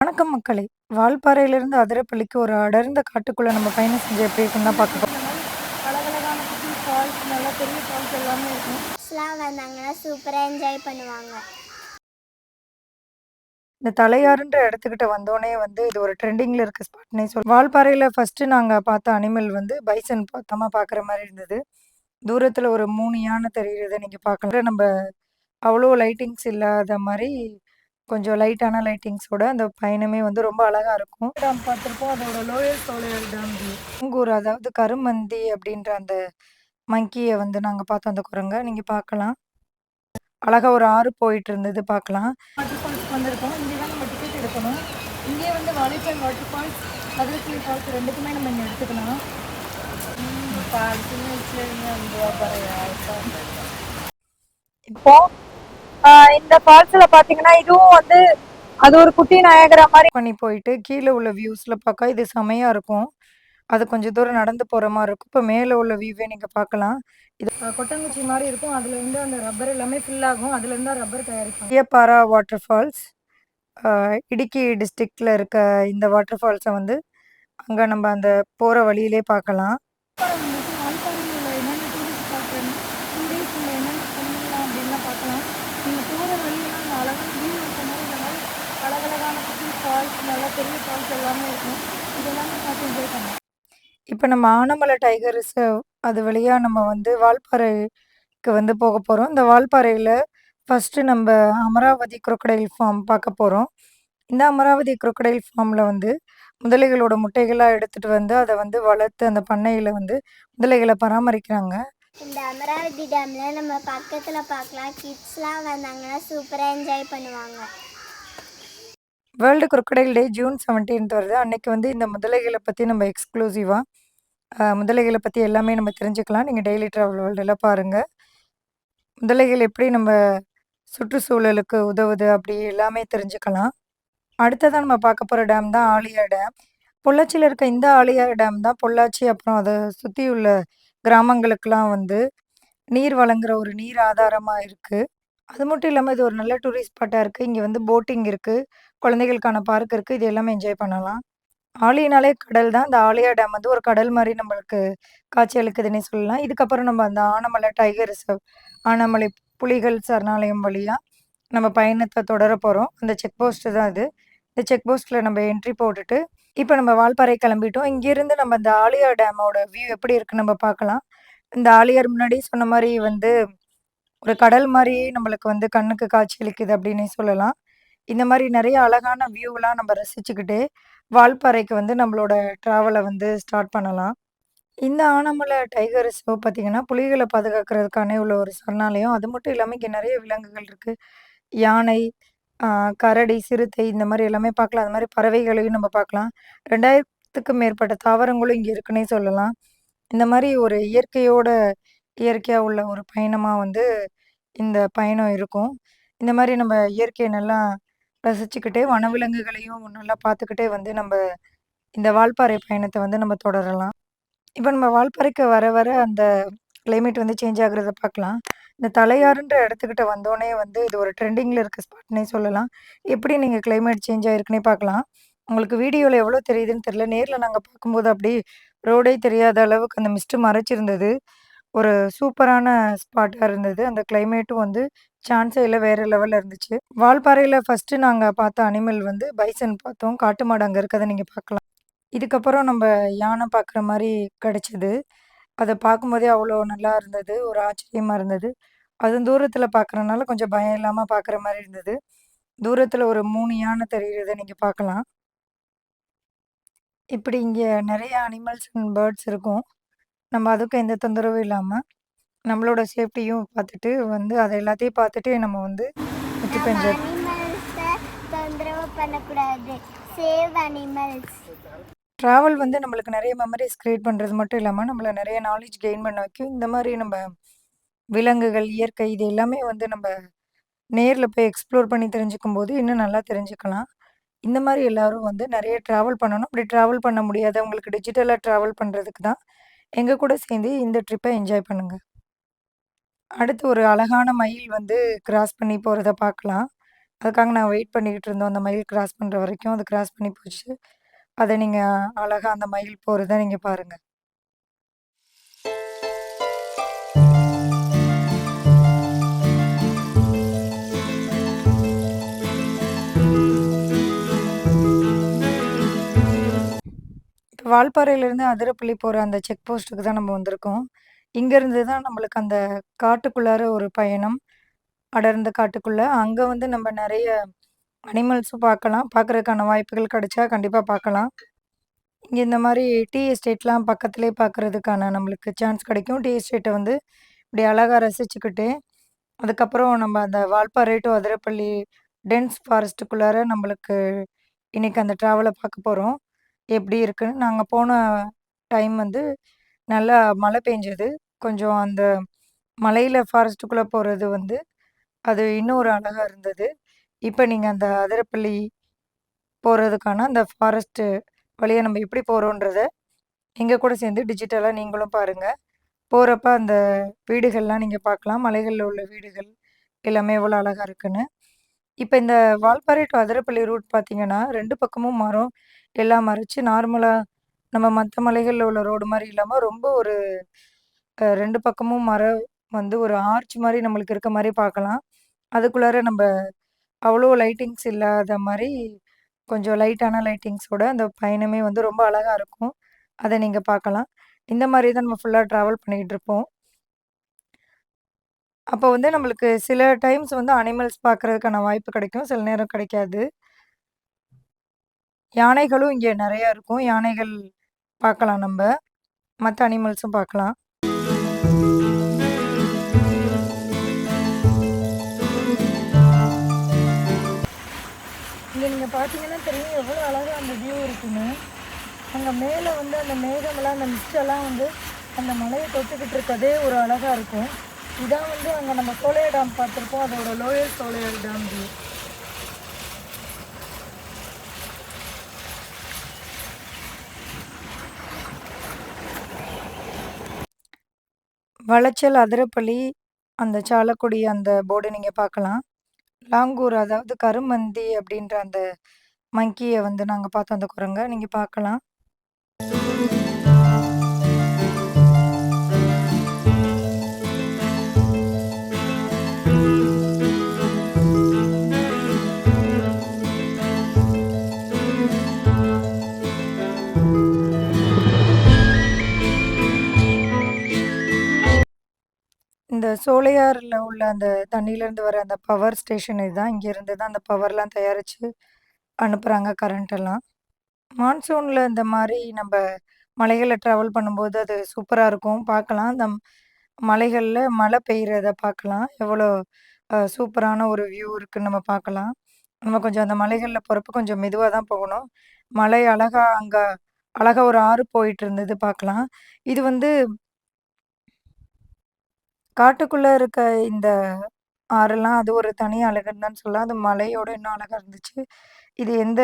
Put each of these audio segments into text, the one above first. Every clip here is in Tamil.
வணக்கம் மக்களே! வால்பாறையிலிருந்து அதிரப்பள்ளிக்கு ஒரு அடர்ந்த காட்டுக்குள்ள நம்ம பயணம் செஞ்சு எப்படி இருக்குன்னு தான் பார்க்க போறோம். அழகழகான குட்டி ஃபால்ஸ், நல்லா பெரிய ஃபால்ஸ் எல்லாமே இருக்கும். ஃப்ரெண்ட்ஸ்லாம் வந்தாங்கன்னா சூப்பரா என்ஜாய் பண்ணுவாங்க. இந்த தலையாறுன்ற இடத்துக்கிட்ட வந்தோனே வந்து இது ஒரு ட்ரெண்டிங்ல இருக்க ஸ்பாட்னே வால்பாறையில ஃபர்ஸ்ட்டு நாங்க பார்த்த அனிமல் வந்து பைசன் பார்த்தமா பார்க்குற மாரி இருந்தது. தூரத்துல ஒரு 3 யானை தெரியிறத நீங்க பார்க்கலாம். நம்ப அவ்வளோ லைட்டிங்ஸ் இல்லாத மாரி கொஞ்சம் லைட்டான லைட்டிங்ஸோட அந்த பயணமே வந்து ரொம்ப அழகா இருக்கும். டேம் பார்த்துருப்போம். அதோட லோயர் சோலையார் டேம் இது. கூர் அதாவது கருமந்தி அப்படின்ற அந்த மங்கிய வந்து நாங்க பார்த்தோம் அந்த குரங்க. நீங்க பார்க்கலாம். அழகா ஒரு ஆறு போயிட்டு இருந்தது பார்க்கலாம். வாட்டர் ஃபால்ஸ் வந்திருக்கோம். இங்கே தான் நம்ம டிக்கெட் எடுக்கணும். இங்கே வந்து வாழைக்கால் வாட்டர் ஃபால்ஸ், அதிரப்பள்ளி ஃபால்ஸ் 2க்குமே நம்ம இங்கே எடுத்துக்கலாம். சின்ன வயசுலேருந்து அந்த இப்போ இந்த ஃபால்ஸ்ல பாத்தீங்கன்னா இதுவும் வந்து அது ஒரு குட்டி நயகரா மாதிரி பண்ணி போயிட்டு கீழே உள்ள வியூஸ்ல பார்க்க இது செமையா இருக்கும். அது கொஞ்சம் தூரம் நடந்து போற மாதிரி இருக்கும். இப்போ மேலே உள்ள வியூவே நீங்க பார்க்கலாம். இது கொட்டங்குச்சி மாதிரி இருக்கும். அதுல இருந்து அந்த ரப்பர் எல்லாமே ஃபில் ஆகும். அதுல இருந்து ரப்பர் தயாரிப்பாங்க. ஐயப்பாரா வாட்டர் ஃபால்ஸ் இடுக்கி டிஸ்ட்ரிக்ட்ல இருக்க இந்த வாட்டர் ஃபால்ஸை வந்து அங்க நம்ம அந்த போற வழியிலே பார்க்கலாம். இப்போ நம்ம ஆனமலை டைகர் ரிசர்வ் அது வழியா நம்ம வந்து வால்பாறைக்கு வந்து போக போறோம். இந்த வால்பாறையில ஃபர்ஸ்ட்டு நம்ப அமராவதி குரோக்கடைல் ஃபார்ம் பார்க்க போறோம். இந்த அமராவதி குரோக்கடைல் ஃபார்ம்ல வந்து முதலைகளோட முட்டைகளா எடுத்துட்டு வந்து அத வந்து வளர்த்து அந்த பண்ணையில வந்து முதலைகள பராமரிக்கிறாங்க. இந்த அமராவதி டேம்ல நம்ம பக்கத்துல பார்க்கலாம். கிட்ஸ்லாம் வந்தாங்கன்னா சூப்பரா என்ஜாய் பண்ணுவாங்க. வேர்ல்டு குரோக்கடைல் டே ஜூன் 17th வருது. அன்னைக்கு வந்து இந்த முதலைகள பத்தி நம்ம எக்ஸ்க்ளூசிவா முதலைகள பத்தி எல்லாமே நம்ம தெரிஞ்சுக்கலாம். நீங்க டெய்லி டிராவல் வேர்ல்டுல பாருங்க. முதலைகள் எப்படி நம்ம சுற்றுச்சூழலுக்கு உதவுது அப்படி எல்லாமே தெரிஞ்சுக்கலாம். அடுத்ததா நம்ம பார்க்க போற டேம் தான் ஆழியா டேம். பொள்ளாச்சியில இருக்க இந்த ஆழியார் டேம் தான் பொள்ளாச்சி அப்புறம் அத சுத்தியுள்ள கிராமங்களுக்கெல்லாம் வந்து நீர் வழங்குற ஒரு நீர் ஆதாரமா இருக்கு. அது மட்டும் இல்லாம இது ஒரு நல்ல டூரிஸ்ட் ஸ்பாட்டா இருக்கு. இங்க வந்து போட்டிங் இருக்கு. குழந்தைகளுக்கான பார்க் இருக்கு. இது எல்லாமே என்ஜாய் பண்ணலாம். ஆழினாலே கடல் தான். இந்த ஆழியா டேம் வந்து ஒரு கடல் மாரி நம்மளுக்கு காட்சி அளிக்குதுன்னே சொல்லலாம். இதுக்கப்புறம் நம்ம அந்த ஆனமலை டைகர் ரிசர்வ், ஆனமலை புலிகள் சரணாலயம் வழியா நம்ம பயணத்த தொடர போறோம். அந்த செக் போஸ்ட் தான் இது. இந்த செக் போஸ்ட்ல நம்ம என்ட்ரி போட்டுட்டு, இப்ப நம்ம வால்பாறை கிளம்பிட்டோம். இங்கேருந்து நம்ம இந்த ஆழியார் டேமோட வியூ எப்படி இருக்குன்னு நம்ம பார்க்கலாம். இந்த ஆழியார் முன்னாடி சொன்ன மாரி வந்து ஒரு கடல் மாரியே நம்மளுக்கு வந்து கண்ணுக்கு காட்சியளிக்குது அப்படின்னே சொல்லலாம். இந்த மாரி நெறைய அழகான வியூலாம் நம்ம ரசிச்சுக்கிட்டே, வால்பாறைக்கு வந்து நம்மளோட ட்ராவல வந்து ஸ்டார்ட் பண்ணலாம். இந்த ஆனமலை டைகர் ரிசர்வ் பார்த்தீங்கன்னா, புலிகள பாதுகாக்கிறதுக்கான உள்ள ஒரு சரணாலயம். அது மட்டும் இல்லாம இங்க நெறைய விலங்குகள் இருக்கு. யானை, ஆ கரடி, சிறுத்தை இந்த மாரி எல்லாமே பார்க்கலாம். அது மாரி பறவைகளையும் நம்ம பார்க்கலாம். 2000த்துக்கும் மேற்பட்ட தாவரங்களும் இங்க இருக்குன்னே சொல்லலாம். இந்த மாரி ஒரு இயற்கையா உள்ள ஒரு பயணமா வந்து இந்த பயணம் இருக்கும். இந்த மாரி நம்ம இயற்கைய நல்லா ரசிச்சுக்கிட்டே, வனவிலங்குகளையும் நல்லா பார்த்துக்கிட்டே வந்து நம்ப இந்த வால்பாறை பயணத்த வந்து நம்ம தொடரலாம். இப்ப நம்ம வால்பாறைக்கு வர வர அந்த கிளைமேட் வந்து சேஞ்ச் ஆகுறத பார்க்கலாம். இந்த தலையாறுன்ற இடத்துக்கிட்ட வந்தோனே வந்து இது ஒரு ட்ரெண்டிங்ல இருக்க ஸ்பாட்னே சொல்லலாம். எப்படி நீங்க கிளைமேட் சேஞ்ச் ஆயிருக்குன்னே பார்க்கலாம். உங்களுக்கு வீடியோல எவ்வளோ தெரியுதுன்னு தெரியல. நேர்ல நாங்க பார்க்கும்போது அப்படியே ரோடே தெரியாத அளவுக்கு அந்த மிஸ்ட் மறைச்சிருந்தது. ஒரு சூப்பரான ஸ்பாட்டா இருந்தது. அந்த கிளைமேட்டும் வந்து சான்ஸே இல்ல வேற லெவல்ல இருந்துச்சு. வால்பாறையில ஃபர்ஸ்ட்டு நாங்க பார்த்த அனிமல் வந்து பைசன் பார்த்தோம். காட்டு மாடு அங்க இருக்கத நீங்க பார்க்கலாம். இதுக்கப்புறம் நம்ப யானை பார்க்குற மாரி கிடைச்சது. அத பார்க்கும்போதே அவ்வளோ நல்லா இருந்தது. ஒரு ஆச்சரியமா இருந்தது. அதுவும் தூரத்தில பார்க்குறனால கொஞ்சம் பயம் இல்லாம பார்க்குற மாரி இருந்தது. தூரத்தில ஒரு 3 யானை தெரியிறத நீங்க பார்க்கலாம். இப்படி இங்க நெறைய அனிமல்ஸ் அண்ட் பேர்ட்ஸ் இருக்கும். நம்ம அதுக்கும் எந்த தொந்தரவும் இல்லாம, நம்மளோட சேஃப்டியும் பார்த்துட்டு வந்து அத எல்லாத்தையும் பார்த்துட்டு நம்ம வந்து ட்ரிப் நம்ம என்ஜாய் அனிமல்ஸை தொந்தரவு பண்ணக்கூடாது. Save animals. ட்ராவல் வந்து நம்மளுக்கு நெறைய மெமரீஸ் கிரியேட் பண்றது மட்டும் இல்லாம, நம்மள நெறைய நாலேட்ஜ் கெயின் பண்ண வைக்கும். இந்த மாரி நம்ம விலங்குகள், இயற்கை இது எல்லாமே வந்து நம்ப நேர்ல போய் எக்ஸ்ப்ளோர் பண்ணி தெரிஞ்சுக்கும்போது, இன்னும் நல்லா தெரிஞ்சுக்கலாம். இந்த மாரி எல்லாரும் வந்து நெறைய ட்ராவல் பண்ணணும். அப்படி ட்ராவல் பண்ண முடியாதவங்களுக்கு டிஜிட்டலா ட்ராவல் பண்றதுக்கு தான், எங்க கூட சேர்ந்து இந்த ட்ரிப்ப என்ஜாய் பண்ணுங்க. அடுத்து ஒரு அழகான மயில் வந்து கிராஸ் பண்ணி போறத பார்க்கலாம். அதுக்காக நான் வெயிட் பண்ணிக்கிட்டு இருந்தோம். அந்த மயில் கிராஸ் பண்ணுற வரைக்கும். அது கிராஸ் பண்ணி போச்சு. அதை நீங்கள் அழகாக அந்த மயில் போகிறத நீங்கள் பாருங்கள். இப்போ வால்பாறையிலேருந்து அதிரப்பள்ளி போகிற அந்த செக் போஸ்ட்டுக்கு தான் நம்ம வந்திருக்கோம். இங்கேருந்து தான் நம்மளுக்கு அந்த காட்டுக்குள்ளார ஒரு பயணம். அடர்ந்த காட்டுக்குள்ள. அங்க வந்து நம்ம நெறைய அனிமல்ஸும் பார்க்கலாம். பார்க்கறதுக்கான வாய்ப்புகள் கிடைச்சா கண்டிப்பா பார்க்கலாம். இங்க இந்த மாரி டீ எஸ்டேட்லாம் பக்கத்திலேயே பார்க்கறதுக்கான நம்மளுக்கு சான்ஸ் கிடைக்கும். டீ எஸ்டேட்ட வந்து இப்படி அழகா ரசிச்சுக்கிட்டு, அதுக்கப்புறம் நம்ம அந்த வால்பாறை டூ அதிரப்பள்ளி டென்ஸ் ஃபாரஸ்ட்டுக்குள்ளார நம்மளுக்கு இன்னைக்கு அந்த ட்ராவல பார்க்க போறோம். எப்படி இருக்குன்னு. நாங்க போன டைம் வந்து நல்லா மழை பெஞ்சது. கொஞ்சம் அந்த மலையில ஃபாரஸ்ட்டுக்குள்ள போறது வந்து அது இன்னும் ஒரு அழகா இருந்தது. இப்ப நீங்க அந்த அதிரப்பள்ளி போறதுக்கான அந்த ஃபாரஸ்ட் வழியா நம்ம எப்படி போறோன்றத, எங்க கூட சேர்ந்து டிஜிட்டலா நீங்களும் பாருங்க. போறப்ப அந்த வீடுகள்லாம் நீங்க பார்க்கலாம். மலைகள்ல உள்ள வீடுகள் எல்லாமே எவ்வளோ அழகா இருக்குன்னு. இப்ப இந்த வால்பாறை டூ அதிரப்பள்ளி ரூட் பார்த்தீங்கன்னா, 2 பக்கமும் மரம் எல்லாம் மறைச்சு நார்மலா நம்ம மத்த மலைகள்ல உள்ள ரோடு மாரி இல்லாம, ரொம்ப ஒரு 2 பக்கமும் மரம் வந்து ஒரு ஆர்ச் மாரி நம்மளுக்கு இருக்க மாரி பார்க்கலாம். அதுக்குள்ளார நம்ப அவ்வளோ லைட்டிங்ஸ் இல்லாத மாரி, கொஞ்சம் லைட்டான லைட்டிங்ஸோட அந்த பயணமே வந்து ரொம்ப அழகா இருக்கும். அத நீங்க பார்க்கலாம். இந்த மாரி தான் நம்ம ஃபுல்லா ட்ராவல் பண்ணிக்கிட்டு இருப்போம். அப்போ வந்து நம்மளுக்கு சில டைம்ஸ் வந்து அனிமல்ஸ் பார்க்கறதுக்கான வாய்ப்பு கிடைக்கும். சில நேரம் கிடைக்காது. யானைகளும் இங்க நெறையா இருக்கும். யானைகள் பார்க்கலாம் நம்ப. மத்த அனிமல்ஸும் பார்க்கலாம். இங்க நீங்க பார்த்தீங்கன்னா தெரியும் எவ்வளோ அழகா அந்த வியூ இருக்குன்னு. அங்க மேல வந்து அந்த மேகமெல்லாம், அந்த மிஸ்டெல்லாம் வந்து அந்த மலைய தொட்டுக்கிட்டு இருக்கதே ஒரு அழகா இருக்கும். இதான் வந்து அங்க நம்ம சோலையார் டேம் பார்த்துருப்போம். அதோட lower Sholayar dam view. Valachal, Athirappilly, அந்த சாலக்குடி அந்த போர்டு நீங்க பார்க்கலாம். லாங்கூர் அதாவது கருமந்தி அப்படின்ற அந்த மங்கிய வந்து நாங்க பார்த்தோம் அந்த குரங்க. நீங்க பார்க்கலாம். இந்த சோலையாறுல உள்ள அந்த தண்ணியிலேருந்து வர அந்த பவர் ஸ்டேஷன் இதுதான். இங்கேருந்து தான் அந்த பவர்லாம் தயாரிச்சு அனுப்புறாங்க கரண்ட் எல்லாம். மான்சூன்ல இந்த மாரி நம்ப மலைகள்ல ட்ராவல் பண்ணும்போது அது சூப்பரா இருக்கும். பார்க்கலாம். அந்த மலைகள்ல மழை பெய்றத பார்க்கலாம். எவ்வளோ சூப்பரான ஒரு வியூ இருக்குன்னு நம்ம பார்க்கலாம். நம்ம கொஞ்சம் அந்த மலைகள்ல போறப்ப கொஞ்சம் மெதுவா தான் போகணும். மலை அழகா அங்க அழகா ஒரு ஆறு போயிட்டு இருந்தது பார்க்கலாம். இது வந்து காட்டுக்குள்ள இருக்க இந்த ஆறெல்லாம் அது ஒரு தனி அழகுன்னு தான் சொல்லலாம். அது மலையோட இன்னும் அழகா இருந்துச்சு. இது எந்த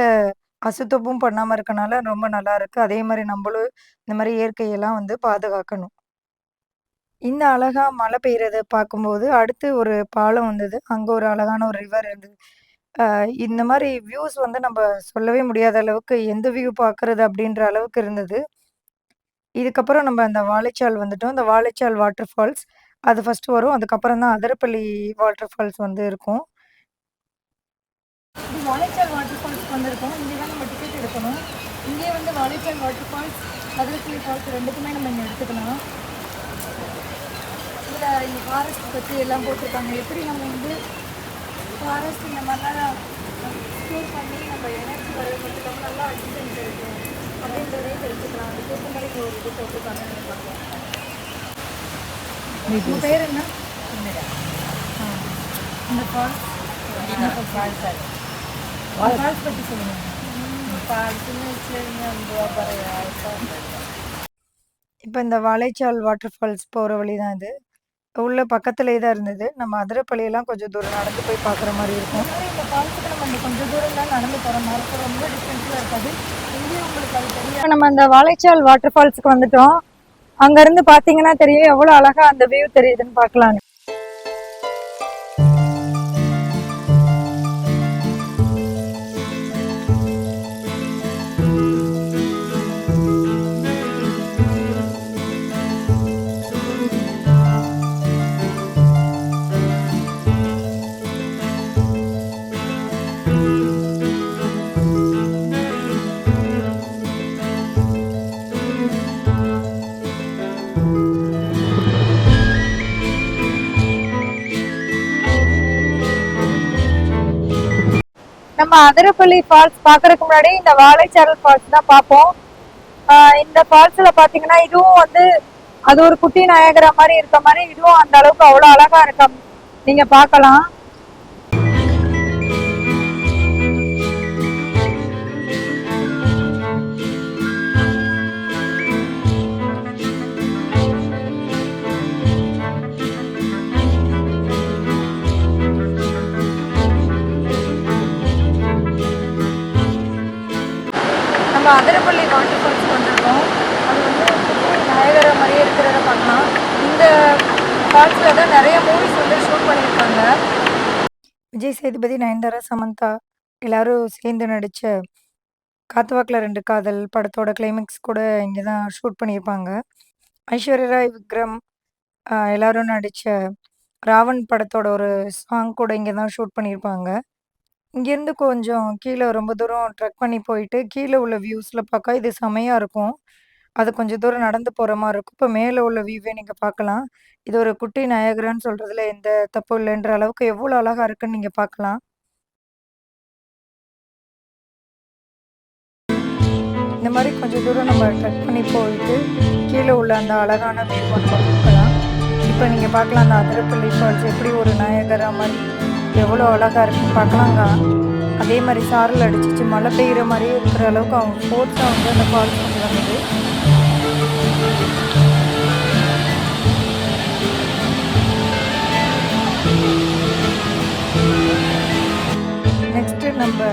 அசுத்தமும் பண்ணாம இருக்கனால ரொம்ப நல்லா இருக்கு. அதே மாரி நம்பளும் இந்த மாரி இயற்கையெல்லாம் வந்து பாதுகாக்கணும். இந்த அழகா மழை பெய்றத பார்க்கும்போது, அடுத்து ஒரு பாலம் வந்தது. அங்க ஒரு அழகான ஒரு ரிவர் இருந்தது. இந்த மாரி வியூஸ் வந்து நம்ப சொல்லவே முடியாத அளவுக்கு எந்த வியூ பார்க்குறது அப்படின்ற அளவுக்கு இருந்தது. இதுக்கப்புறம் நம்ம அந்த வாழைச்சால் வந்துட்டோம். அந்த வாழைச்சால் வாட்டர் ஃபால்ஸ் அது ஃபர்ஸ்ட்டு வரும். அதுக்கப்புறம் தான் அதிரப்பள்ளி வாட்டர் ஃபால்ஸ் வந்து இருக்கும். இது வாழைச்சால் வாட்டர் ஃபால்ஸ்க்கு வந்திருக்கோம். இங்கே தான் நம்ம டிக்கெட் எடுக்கணும். இங்கேயே வந்து வாழைச்சால் வாட்டர் ஃபால்ஸ், அதிரப்பள்ளி ஃபால்ஸ் 2க்குமே நம்ம இங்கே எடுத்துக்கலாம். இதில் இந்த ஃபாரஸ்ட் பற்றி எல்லாம் போட்டிருக்காங்க. எப்படி நம்ம வந்து ஃபாரஸ்ட் இந்த மாதிரிலாம் ஸ்டோர் பண்ணி நம்ம எனர்ஜி வரதுக்கு நல்லா ஆக்சிஜன் கிடைக்கும் அப்படின்றதையும் தெரிஞ்சுக்கலாம். அதுக்கு மாதிரி இங்கே ஒரு இது போட்டிருக்காங்க. பார்க்கலாம். உங்கள் பேர் என்ன? ஆ இந்த ஃபால்ஸ் ஃபால்ஸ் பற்றி சொல்லுங்கள். இப்போ இந்த வாழைச்சால் வாட்டர் ஃபால்ஸ் போகிற வழி தான் இது. உள்ள பக்கத்துலேயே தான் இருந்தது. நம்ம அதிரப்பள்ளியெல்லாம் கொஞ்சம் தூரம் நடந்து போய் பார்க்குற மாதிரி இருக்கும். இந்த ஃபால்ஸுக்கு நம்ம இந்த கொஞ்சம் தூரம் தான் நடந்து போகிற மாதிரி இருக்கும். ரொம்ப டிஸ்டன்ஸில் இருக்காது. இங்கேயும் உங்களுக்கு அது தெரியும். நம்ம அந்த வாழைச்சால் வாட்டர் ஃபால்ஸுக்கு வந்துட்டோம். அங்கேருந்து பார்த்தீங்கன்னா தெரியும் எவ்வளோ அழகாக அந்த வியூ தெரியுதுன்னு பார்க்கலாம். அதிரப்பள்ளி ஃபால்ஸ் பாக்குறதுக்கு முன்னாடி இந்த வாழைச்சாரல் ஃபால்ஸ் தான் பார்ப்போம். இந்த ஃபால்ஸ்ல பாத்தீங்கன்னா இதுவும் வந்து அது ஒரு குட்டி நயகரா மாதிரி இருக்க மாதிரி இதுவும் அந்த அளவுக்கு அவ்வளவு அழகா இருக்க நீங்க பார்க்கலாம். நம்ம அதிரப்பள்ளி வாட்டர் ஃபால்ஸ் வந்திருக்கோம். அது வந்து நயகரா மாதிரியே இருக்கிறத பார்க்கலாம். இந்த ஃபால்ஸில் தான் நிறைய மூவிஸ் வந்து ஷூட் பண்ணியிருக்காங்க. விஜய் சேதுபதி, நயன்தாரா, சமந்தா எல்லாரும் சேர்ந்து நடித்த காத்துவாக்கில் 2 காதல் படத்தோட கிளைமேக்ஸ் கூட இங்கே தான் ஷூட் பண்ணியிருப்பாங்க. ஐஸ்வர்யா ராய், விக்ரம் எல்லாரும் நடித்த ராவன் படத்தோட ஒரு சாங் கூட இங்கே தான் ஷூட் பண்ணியிருப்பாங்க. இங்கேருந்து கொஞ்சம் கீழே ரொம்ப தூரம் ட்ரெக் பண்ணி போயிட்டு கீழே உள்ள வியூஸில் பார்க்க இது செமையாக இருக்கும். அது கொஞ்சம் தூரம் நடந்து போகிற மாதிரி இருக்கும். இப்போ மேலே உள்ள வியூவே நீங்கள் பார்க்கலாம். இது ஒரு குட்டி நயகரான்னு சொல்கிறதுல எந்த தப்பும் இல்லைன்ற அளவுக்கு எவ்வளோ அழகாக இருக்குன்னு நீங்கள் பார்க்கலாம். இந்த மாதிரி கொஞ்சம் தூரம் நம்ம ட்ரெக் பண்ணி போயிட்டு கீழே உள்ள அந்த அழகான வியூ நம்ம பார்க்கலாம். இப்போ நீங்கள் பார்க்கலாம் அந்த அதிரப்பள்ளி ஃபால்ஸ் எப்படி ஒரு நயகரா மாதிரி எவ்வளோ அழகாக இருக்குன்னு பார்க்கலாங்க. அதே மாதிரி சாரல் அடிச்சிச்சு மழை பெய்கிற மாதிரியே இருக்கிற அளவுக்கு அவங்க ஃபோர்ஸாக வந்து அந்த ஃபால்ஸ் வந்து வந்தது. நெக்ஸ்ட்டு நம்ம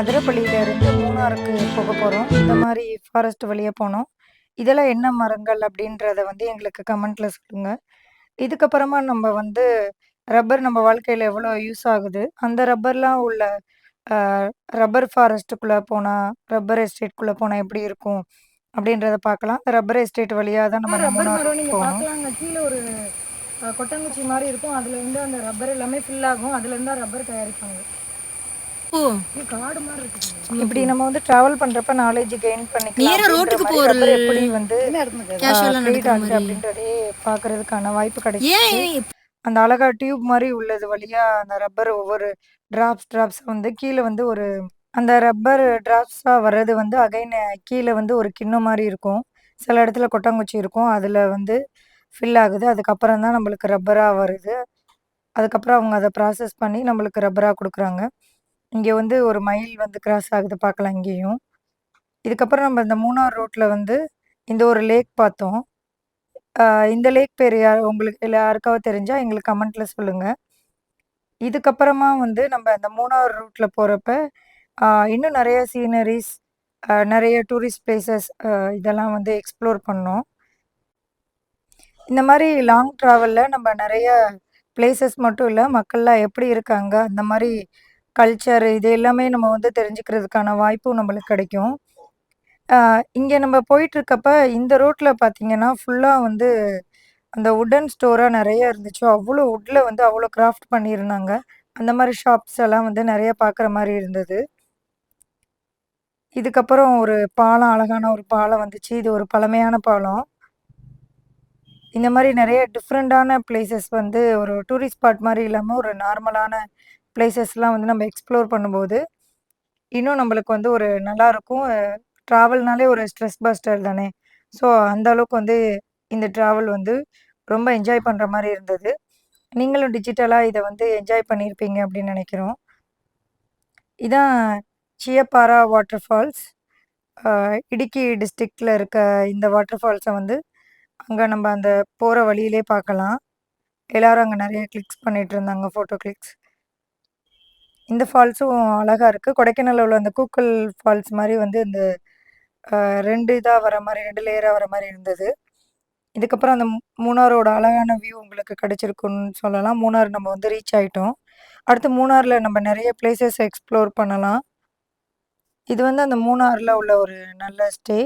அதிரப்பள்ளியிலேருந்து மூணாருக்கு போக போகிறோம். இந்த மாதிரி ஃபாரஸ்ட் வழியாக போனோம். இதெல்லாம் என்ன மரங்கள் அப்படின்றத வந்து எங்களுக்கு கமெண்ட்டில் சொல்லுங்கள். இதுக்கப்புறமா நம்ம வந்து ரப்பர் நம்ம வாழ்க்கையில் எவ்வளோ யூஸ் ஆகுது, அந்த ரப்பர்லாம் உள்ள ரப்பர் ஃபாரஸ்ட்டுக்குள்ளே போனால் ரப்பர் எஸ்டேட்குள்ளே போனால் எப்படி இருக்கும் அப்படின்றத பார்க்கலாம். அந்த ரப்பர் எஸ்டேட் வழியாக தான் நம்ம ரப்பர் மரம் நீங்கள் பார்க்கலாங்க. கீழே ஒரு கொட்டங்குச்சி மாதிரி இருக்கும். அதில் வந்து அந்த ரப்பர் எல்லாமே ஃபில் ஆகும். அதுலேருந்து தான் ரப்பர் தயாரிப்பாங்க. காடு மாதிரி இருக்கு. இப்படி நம்ம வந்து டிராவல் பண்றப்ப நாலேஜ் கெயின் பண்ணிக்கலாம். ரோட்டுக்கு போற எப்படி வந்து ட்ரீட் ஆகுது அப்படின்றதே பார்க்கறதுக்கான வாய்ப்பு கிடைக்கும். அந்த அழகா டியூப் மாதிரி உள்ளது வழியா அந்த ரப்பர் ஒவ்வொரு டிராப்ஸ் வந்து கீழே வந்து ஒரு அந்த ரப்பர் டிராப்ஸா வர்றது வந்து அகைன் கீழே வந்து ஒரு கிண்ணம் மாதிரி இருக்கும். சில இடத்துல கொட்டாங்குச்சி இருக்கும். அதில் வந்து ஃபில் ஆகுது. அதுக்கப்புறம் தான் நம்மளுக்கு ரப்பராக வருது. அதுக்கப்புறம் அவங்க அதை ப்ராசஸ் பண்ணி நம்மளுக்கு ரப்பராக கொடுக்குறாங்க. இங்கே வந்து ஒரு மயில் வந்து கிராஸ் ஆகுது பார்க்கலாம் இங்கேயும். இதுக்கப்புறம் நம்ம இந்த மூணார் ரோட்டில் வந்து இந்த ஒரு லேக் பார்த்தோம். இந்த லேக் பேர் உங்களுக்கு இல்லை யாருக்காவது தெரிஞ்சால் எங்களுக்கு கமெண்ட்டில் சொல்லுங்கள். இதுக்கப்புறமா வந்து நம்ம இந்த மூணார் ரூட்டில் போகிறப்ப இன்னும் நிறைய சீனரிஸ், நிறைய டூரிஸ்ட் பிளேசஸ் இதெல்லாம் வந்து எக்ஸ்ப்ளோர் பண்ணோம். இந்த மாதிரி லாங் ட்ராவலில் நம்ம நிறைய பிளேசஸ் மட்டும் இல்லை, மக்கள்லாம் எப்படி இருக்காங்க, அந்த மாதிரி கல்ச்சர் இது எல்லாமே நம்ம வந்து தெரிஞ்சுக்கிறதுக்கான வாய்ப்பும் நம்மளுக்கு கிடைக்கும். இங்கே நம்ம போயிட்டுருக்கப்ப இந்த ரோட்டில் பார்த்தீங்கன்னா ஃபுல்லாக வந்து அந்த உட்டன் ஸ்டோராக நிறைய இருந்துச்சு. அவ்வளோ வுட்டில் வந்து அவ்வளோ கிராஃப்ட் பண்ணியிருந்தாங்க. அந்த மாதிரி ஷாப்ஸ் எல்லாம் வந்து நிறைய பார்க்குற மாதிரி இருந்தது. இதுக்கப்புறம் ஒரு பாலம், அழகான ஒரு பாலம் வந்துச்சு. இது ஒரு பழமையான பாலம். இந்த மாதிரி நிறைய டிஃப்ரெண்ட்டான பிளேசஸ் வந்து ஒரு டூரிஸ்ட் ஸ்பாட் மாதிரி இல்லாமல் ஒரு நார்மலான பிளேசஸ்லாம் வந்து நம்ம எக்ஸ்ப்ளோர் பண்ணும்போது இன்னும் நம்மளுக்கு வந்து ஒரு நல்லாயிருக்கும். ட்ராவல்னாலே ஒரு ஸ்ட்ரெஸ் பஸ்டர் தானே. ஸோ அந்த அளவுக்கு வந்து இந்த ட்ராவல் வந்து ரொம்ப என்ஜாய் பண்ணுற மாதிரி இருந்தது. நீங்களும் டிஜிட்டலாக இதை வந்து என்ஜாய் பண்ணியிருப்பீங்க அப்படின்னு நினைக்கிறோம். இதான் சியப்பாரா வாட்டர் ஃபால்ஸ். இடுக்கி டிஸ்ட்ரிக்டில் இருக்க இந்த வாட்டர் ஃபால்ஸை வந்து அங்கே நம்ம அந்த போகிற வழியிலே பார்க்கலாம். எல்லோரும் அங்கே நிறைய கிளிக்ஸ் பண்ணிகிட்டு இருந்தாங்க, ஃபோட்டோ கிளிக்ஸ். இந்த ஃபால்ஸும் அழகாக இருக்குது. கொடைக்கானலில் உள்ள அந்த கூக்கல் ஃபால்ஸ் மாதிரி வந்து இந்த 2 இதாக வர மாதிரி 2 லேயராக வர மாதிரி இருந்தது. இதுக்கப்புறம் அந்த மூணாரோட அழகான வியூ உங்களுக்கு கிடைச்சிருக்குன்னு சொல்லலாம். மூணார் நம்ம வந்து ரீச் ஆகிட்டோம். அடுத்து மூணாரில் நம்ம நிறைய பிளேசஸ் எக்ஸ்ப்ளோர் பண்ணலாம். இது வந்து அந்த மூணாரில் உள்ள ஒரு நல்ல ஸ்டே.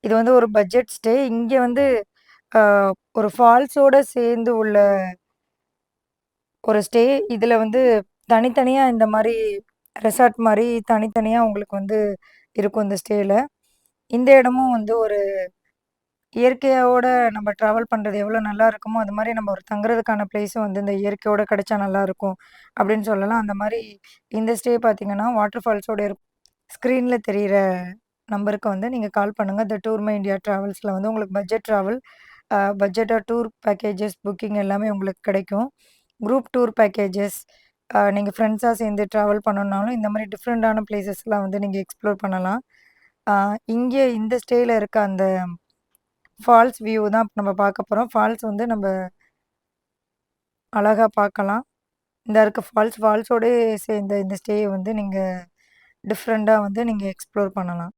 இது வந்து ஒரு பட்ஜெட் ஸ்டே. இங்கே வந்து ஒரு ஃபால்ஸோடு சேர்ந்து உள்ள ஒரு ஸ்டே. இதில் வந்து தனித்தனியாக இந்த மாதிரி ரெசார்ட் மாதிரி தனித்தனியாக உங்களுக்கு வந்து இருக்கும் இந்த ஸ்டேயில். இந்த இடமும் வந்து ஒரு இயற்கையோட நம்ம ட்ராவல் பண்ணுறது எவ்வளோ நல்லா இருக்குமோ, அது மாரி நம்ம ஒரு தங்குறதுக்கான பிளேஸும் வந்து இந்த இயற்கையோட கிடைச்சா நல்லாயிருக்கும் அப்படின்னு சொல்லலாம். அந்த மாரி இந்த ஸ்டே பார்த்தீங்கன்னா, வாட்டர் ஃபால்ஸோட ஸ்க்ரீன்ல தெரியிற நம்பருக்கு வந்து நீங்க கால் பண்ணுங்க. த டூர் மை இண்டியா டிராவல்ஸ்ல வந்து உங்களுக்கு பட்ஜெட் ட்ராவல், பட்ஜெட்டா டூர் பேக்கேஜஸ் புக்கிங் எல்லாமே உங்களுக்கு கிடைக்கும். குரூப் டூர் பேக்கேஜஸ், நீங்க ஃப்ரெண்ட்ஸா சேர்ந்து ட்ராவல் பண்ணணும்னாலும், இந்த மாரி டிஃப்ரெண்ட்டான பிளேஸஸ்லாம் வந்து நீங்க எக்ஸ்ப்ளோர் பண்ணலாம். அ இங்கே இந்த ஸ்டேல இருக்க அந்த ஃபால்ஸ் வியூ தான் இப்ப நம்ம பார்க்க போறோம். ஃபால்ஸ் வந்து நம்ப அழகா பார்க்கலாம். இந்த இருக்க ஃபால்ஸோடயே சேர்ந்த இந்த ஸ்டேய வந்து நீங்க டிஃப்ரெண்ட்டா வந்து நீங்க எக்ஸ்ப்ளோர் பண்ணலாம்.